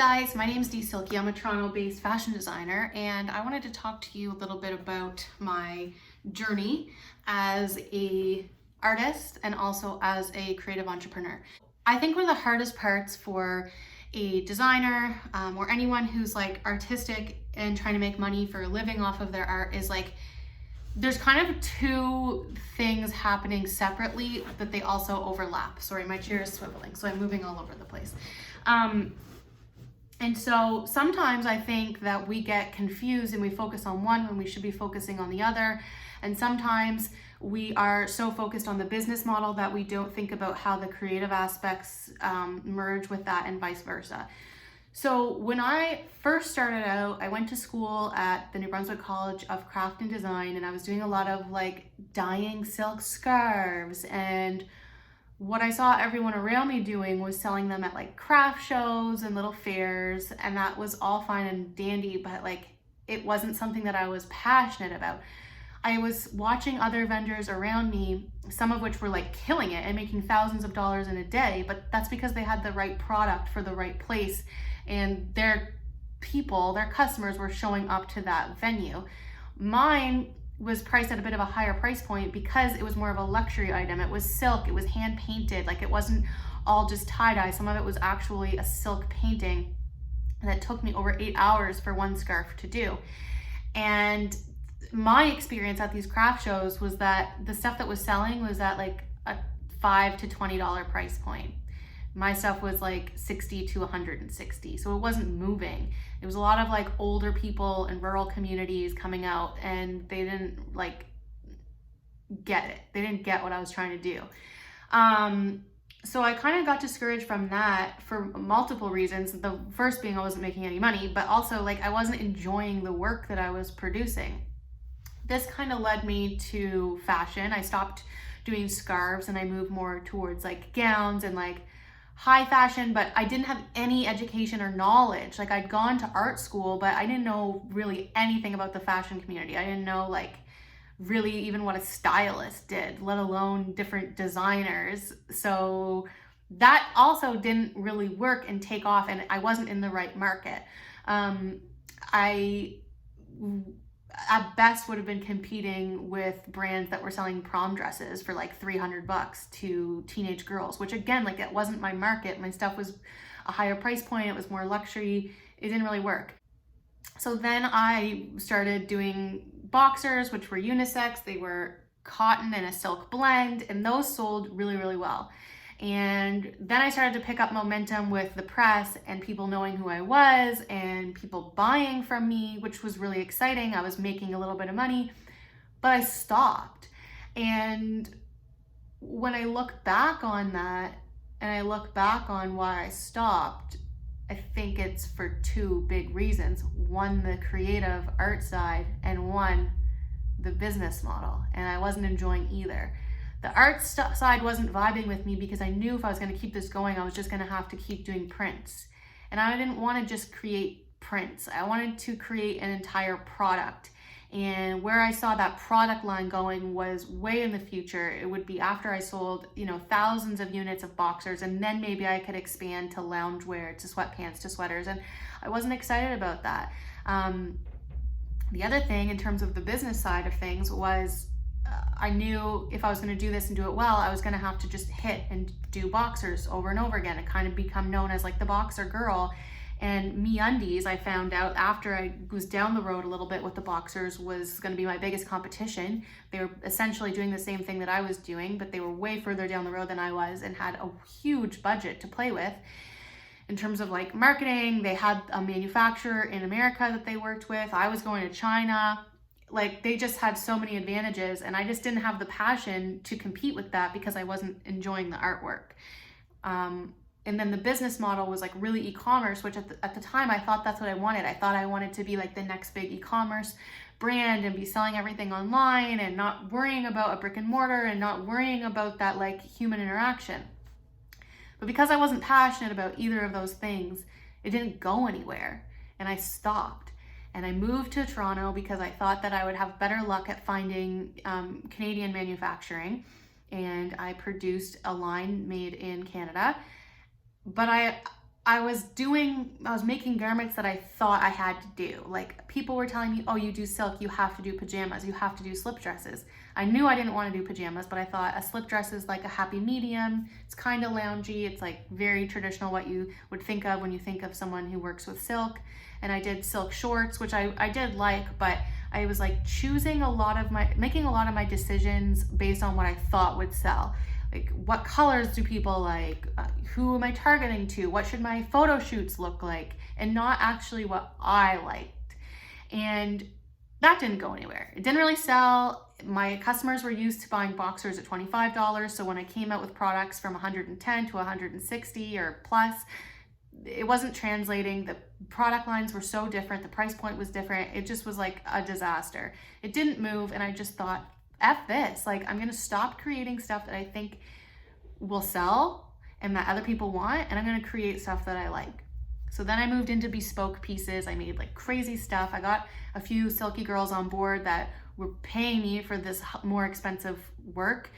guys, my name is Dee Silkie. I'm a Toronto-based fashion designer, and I wanted to talk to you a little bit about my journey as a artist and also as a creative entrepreneur. I think one of the hardest parts for a designer or anyone who's like artistic and trying to make money for a living off of their art is like there's kind of two things happening separately, but they also overlap. Sorry, my chair is swiveling, so I'm moving all over the place. And so sometimes I think that we get confused and we focus on one when we should be focusing on the other. And sometimes we are so focused on the business model that we don't think about how the creative aspects merge with that and vice versa. So when I first started out, I went to school at the New Brunswick College of Craft and Design, and I was doing a lot of like dyeing silk scarves, and what I saw everyone around me doing was selling them at like craft shows and little fairs, and that was all fine and dandy, but like it wasn't something that I was passionate about. I was watching other vendors around me, some of which were like killing it and making thousands of dollars in a day, but that's because they had the right product for the right place and their people, their customers were showing up to that venue. Mine was priced at a bit of a higher price point because it was more of a luxury item. It was silk, it was hand painted, like it wasn't all just tie-dye. Some of it was actually a silk painting that took me over 8 hours for one scarf to do. And my experience at these craft shows was that the stuff that was selling was at like a $5 to $20 price point. My stuff was like 60 to 160, so it wasn't moving. It was a lot of like older people in rural communities coming out, and they didn't like get it. They didn't get what I was trying to do. So I kind of got discouraged from that for multiple reasons. The first being I wasn't making any money, but also like I wasn't enjoying the work that I was producing. This kind of led me to fashion. I stopped doing scarves and I moved more towards like gowns and like high fashion, but I didn't have any education or knowledge. Like I'd gone to art school, but I didn't know really anything about the fashion community. I didn't know like really even what a stylist did, let alone different designers. So that also didn't really work and take off, and I wasn't in the right market. I at best would have been competing with brands that were selling prom dresses for like $300 to teenage girls, which again, like it wasn't my market. My stuff was a higher price point. It was more luxury. It didn't really work. So then I started doing boxers, which were unisex. They were cotton and a silk blend, and those sold really, really well. And then I started to pick up momentum with the press and people knowing who I was and people buying from me, which was really exciting. I was making a little bit of money, but I stopped. And when I look back on that and I look back on why I stopped, I think it's for two big reasons. One, the creative art side, and one, the business model. And I wasn't enjoying either. The art side wasn't vibing with me because I knew if I was going to keep this going, I was just going to have to keep doing prints. And I didn't want to just create prints. I wanted to create an entire product. And where I saw that product line going was way in the future. It would be after I sold, thousands of units of boxers, and then maybe I could expand to loungewear, to sweatpants, to sweaters. And I wasn't excited about that. The other thing in terms of the business side of things was I knew if I was going to do this and do it well, I was going to have to just hit and do boxers over and over again and kind of become known as like the boxer girl. And MeUndies, I found out after I was down the road a little bit with the boxers, was going to be my biggest competition. They were essentially doing the same thing that I was doing, but they were way further down the road than I was and had a huge budget to play with. In terms of like marketing, they had a manufacturer in America that they worked with. I was going to China. Like they just had so many advantages, and I just didn't have the passion to compete with that because I wasn't enjoying the artwork. And then the business model was like really e-commerce, which at the time I thought that's what I wanted. I thought I wanted to be like the next big e-commerce brand and be selling everything online and not worrying about a brick and mortar and not worrying about that like human interaction. But because I wasn't passionate about either of those things, it didn't go anywhere, and I stopped. And I moved to Toronto because I thought that I would have better luck at finding Canadian manufacturing. And I produced a line made in Canada. But I was making garments that I thought I had to do. Like, people were telling me, oh, you do silk, you have to do pajamas, you have to do slip dresses. I knew I didn't want to do pajamas, but I thought a slip dress is like a happy medium. It's kind of loungy. It's like very traditional, what you would think of when you think of someone who works with silk. And I did silk shorts, which I did like, but I was like making a lot of my decisions based on what I thought would sell. Like, what colors do people like? Who am I targeting to? What should my photo shoots look like? And not actually what I liked. And that didn't go anywhere. It didn't really sell. My customers were used to buying boxers at $25. So when I came out with products from $110 to $160 or plus, it wasn't translating. The product lines were so different. The price point was different. It just was like a disaster. It didn't move. And I just thought, F this, like, I'm going to stop creating stuff that I think will sell and that other people want, and I'm going to create stuff that I like. So then I moved into bespoke pieces. I made like crazy stuff. I got a few Silky girls on board that were paying me for this more expensive work,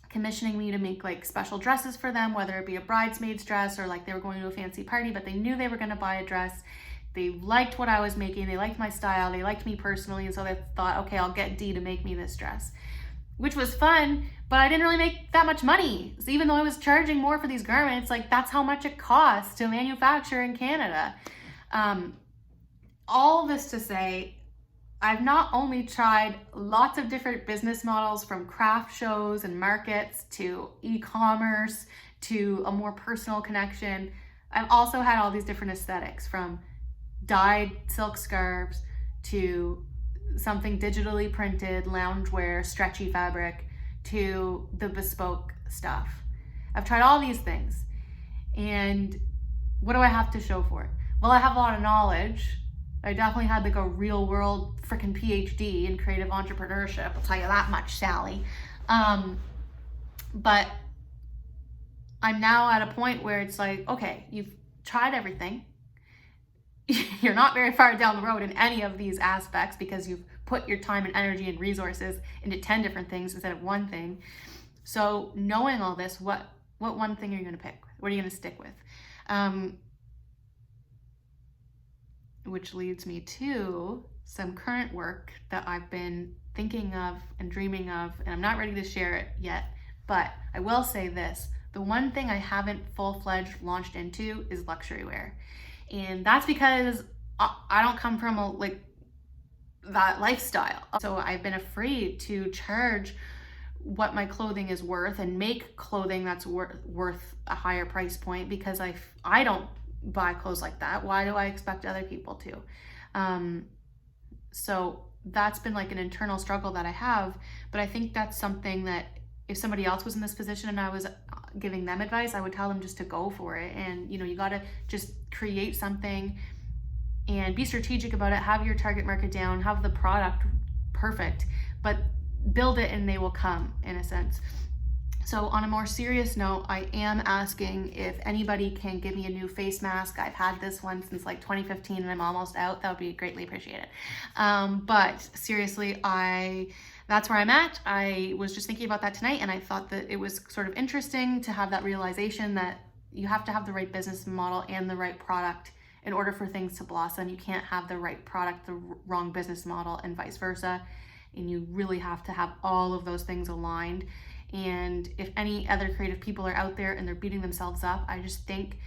commissioning me to make like special dresses for them, whether it be a bridesmaid's dress or like they were going to a fancy party, but they knew they were going to buy a dress. They liked what I was making. They liked my style. They liked me personally. And so they thought, okay, I'll get Dee to make me this dress, which was fun, but I didn't really make that much money. So even though I was charging more for these garments, like, that's how much it costs to manufacture in Canada. All this to say, I've not only tried lots of different business models, from craft shows and markets to e-commerce to a more personal connection. I've also had all these different aesthetics, from dyed silk scarves to something digitally printed loungewear, stretchy fabric, to the bespoke stuff. I've tried all these things. And what do I have to show for it? Well, I have a lot of knowledge. I definitely had like a real world freaking PhD in creative entrepreneurship. I'll tell you that much, Sally. But I'm now at a point where it's like, okay, you've tried everything. You're not very far down the road in any of these aspects because you've put your time and energy and resources into 10 different things instead of one thing. So knowing all this, what one thing are you going to pick? What are you going to stick with? Which leads me to some current work that I've been thinking of and dreaming of, and I'm not ready to share it yet, but I will say this. The one thing I haven't full-fledged launched into is luxury wear. And that's because I don't come from that lifestyle. So I've been afraid to charge what my clothing is worth and make clothing that's worth a higher price point, because I don't buy clothes like that. Why do I expect other people to? So that's been like an internal struggle that I have, but I think that's something that if somebody else was in this position and I was giving them advice, I would tell them just to go for it. And you gotta just create something and be strategic about it. Have your target market down, have the product perfect, but build it and they will come, in a sense. So on a more serious note, I am asking if anybody can give me a new face mask. I've had this one since like 2015 and I'm almost out. That would be greatly appreciated. But seriously, that's where I'm at. I was just thinking about that tonight, and I thought that it was sort of interesting to have that realization that you have to have the right business model and the right product in order for things to blossom. You can't have the right product, the wrong business model, and vice versa. And you really have to have all of those things aligned. And if any other creative people are out there and they're beating themselves up, I just think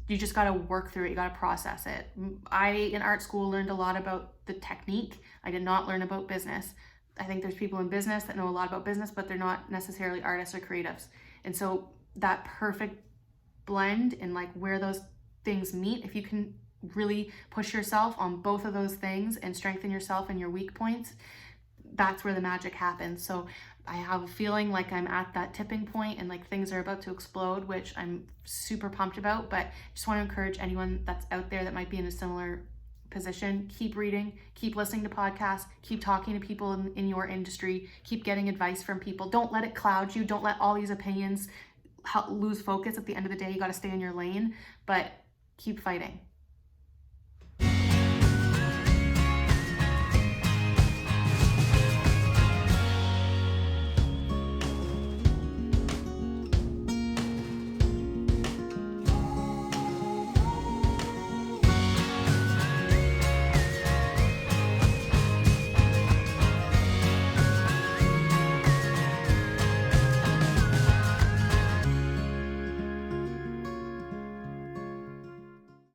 you just got to work through it. You got to process it. I, in art school, learned a lot about the technique. I did not learn about business. I think there's people in business that know a lot about business, but they're not necessarily artists or creatives. And so that perfect blend and like where those things meet, if you can really push yourself on both of those things and strengthen yourself and your weak points, that's where the magic happens. So I have a feeling like I'm at that tipping point and like things are about to explode, which I'm super pumped about. But I just want to encourage anyone that's out there that might be in a similar position, keep reading, keep listening to podcasts, keep talking to people in your industry, keep getting advice from people. Don't let it cloud you. Don't let all these opinions lose focus. At the end of the day, you got to stay in your lane, but keep fighting.